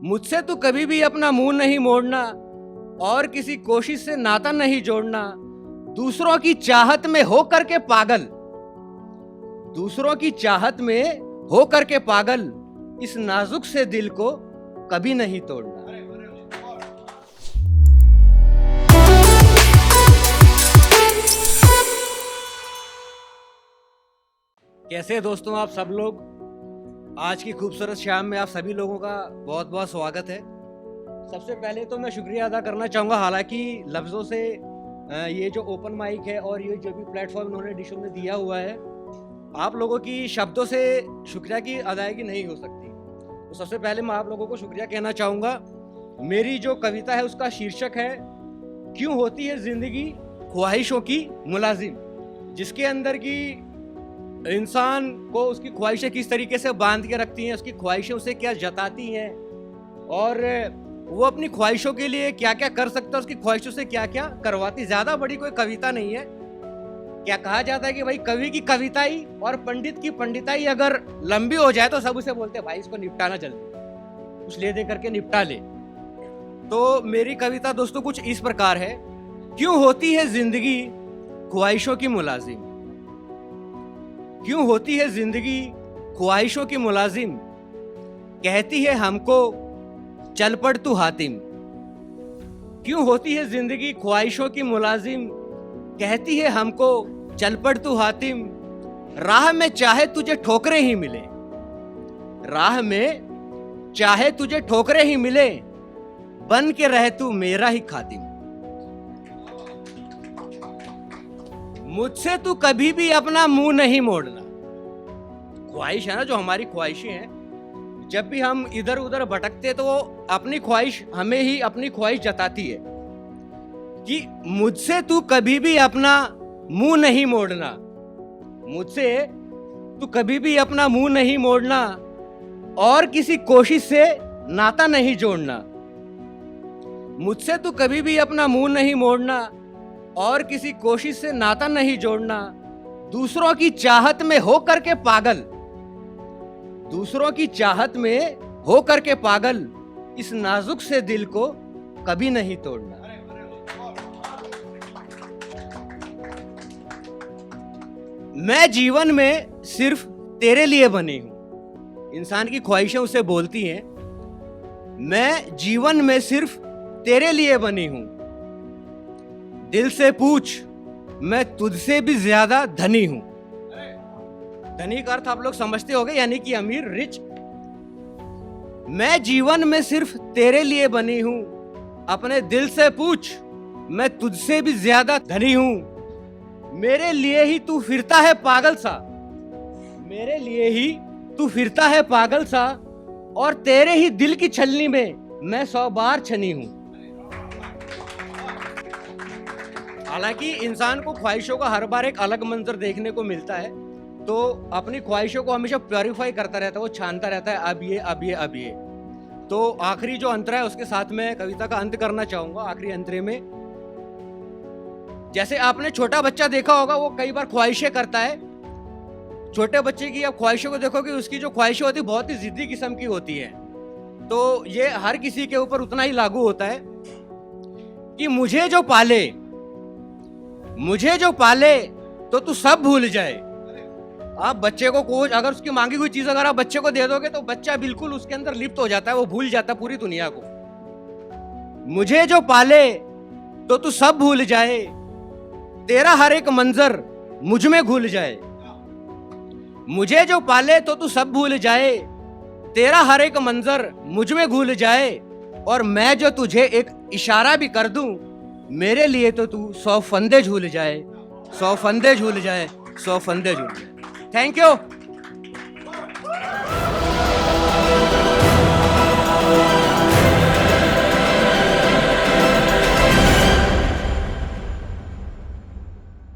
मुझसे तू कभी भी अपना मुंह नहीं मोड़ना और किसी कोशिश से नाता नहीं जोड़ना। दूसरों की चाहत में हो करके पागल, दूसरों की चाहत में हो करके पागल, इस नाजुक से दिल को कभी नहीं तोड़ना। कैसे दोस्तों आप सब लोग, आज की खूबसूरत शाम में आप सभी लोगों का बहुत बहुत स्वागत है। सबसे पहले तो मैं शुक्रिया अदा करना चाहूँगा, हालांकि लफ्ज़ों से ये जो ओपन माइक है और ये जो भी प्लेटफॉर्म इन्होंने डिशो में दिया हुआ है, आप लोगों की शब्दों से शुक्रिया की अदायगी नहीं हो सकती। तो सबसे पहले मैं आप लोगों को शुक्रिया कहना चाहूँगा। मेरी जो कविता है उसका शीर्षक है क्यों होती है ज़िंदगी ख्वाहिशों की मुलाजिम, जिसके अंदर की इंसान को उसकी ख्वाहिशें किस तरीके से बांध के रखती हैं, उसकी ख्वाहिशें उसे क्या जताती हैं और वो अपनी ख्वाहिशों के लिए क्या क्या कर सकता है, उसकी ख्वाहिशों से क्या क्या करवाती। ज़्यादा बड़ी कोई कविता नहीं है। क्या कहा जाता है कि भाई कवि की कविताई और पंडित की पंडिताई अगर लंबी हो जाए तो सब उसे बोलते हैं भाई इसको निपटाना जल्दी, कुछ ले दे करके निपटा ले। तो मेरी कविता दोस्तों कुछ इस प्रकार है। क्यों होती है जिंदगी ख्वाहिशों की मुलाजिम, क्यों होती है जिंदगी ख्वाहिशों की मुलाजिम, कहती है हमको चल पड़ तू हातिम। क्यों होती है जिंदगी ख्वाहिशों की मुलाजिम, कहती है हमको चल पड़ तू हातिम। राह में चाहे तुझे ठोकरे ही मिले, राह में चाहे तुझे ठोकरे ही मिले, बन के रह तू मेरा ही खातिम। मुझसे तू कभी भी अपना मुंह नहीं मोड़ना। ख्वाहिश है ना, जो हमारी ख्वाहिशें हैं, जब भी हम इधर उधर भटकते तो वो अपनी ख्वाहिश हमें ही अपनी ख्वाहिश जताती है कि मुझसे तू कभी भी अपना मुंह नहीं मोड़ना, मुझसे तू कभी भी अपना मुंह नहीं मोड़ना और किसी कोशिश से नाता नहीं जोड़ना। मुझसे तू कभी भी अपना मुंह नहीं मोड़ना और किसी कोशिश से नाता नहीं जोड़ना। दूसरों की चाहत में हो करके पागल, दूसरों की चाहत में हो करके पागल, इस नाजुक से दिल को कभी नहीं तोड़ना। मैं जीवन में सिर्फ तेरे लिए बनी हूं। इंसान की ख्वाहिशें उसे बोलती हैं, मैं जीवन में सिर्फ तेरे लिए बनी हूं। दिल से पूछ, मैं तुझसे भी ज्यादा धनी हूं। धनी का अर्थ आप लोग समझते होंगे, यानी कि अमीर, रिच। मैं जीवन में सिर्फ तेरे लिए बनी हूं। अपने दिल से पूछ, मैं तुझसे भी ज्यादा धनी हूं। मेरे लिए ही तू फिरता है पागल सा, मेरे लिए ही तू फिरता है पागल सा, और तेरे ही दिल की छलनी में मैं 100 बार छनी हूं। हालांकि इंसान को ख्वाहिशों का हर बार एक अलग मंजर देखने को मिलता है, तो अपनी ख्वाहिशों को हमेशा प्योरीफाई करता रहता है, वो छानता रहता है, अब ये अब ये अब ये। तो आखिरी जो अंतरा है उसके साथ मैं कविता का अंत करना चाहूंगा। आखिरी अंतरे में, जैसे आपने छोटा बच्चा देखा होगा, वो कई बार ख्वाहिशें करता है। छोटे बच्चे की आप ख्वाहिशों को देखोगे, उसकी जो ख्वाहिशें होती है बहुत ही जिद्दी किस्म की होती है। तो ये हर किसी के ऊपर उतना ही लागू होता है कि मुझे जो पाले, मुझे जो पाले तो तू सब भूल जाए। आप बच्चे को कुछ अगर उसकी मांगी हुई चीज अगर आप बच्चे को दे दोगे तो बच्चा बिल्कुल उसके अंदर लिप्त हो जाता है, वो भूल जाता है पूरी दुनिया को। मुझे जो पाले तो तू सब भूल जाए, तेरा हर एक मंजर मुझ में घुल जाए। मुझे जो पाले तो तू सब भूल जाए, तेरा हर एक मंजर मुझ में घुल जाए, और मैं जो तुझे एक इशारा भी कर दूं, मेरे लिए तो तू 100 फंदे झूल जाए, 100 फंदे झूल जाए, 100 फंदे झूल जाए। Thank you.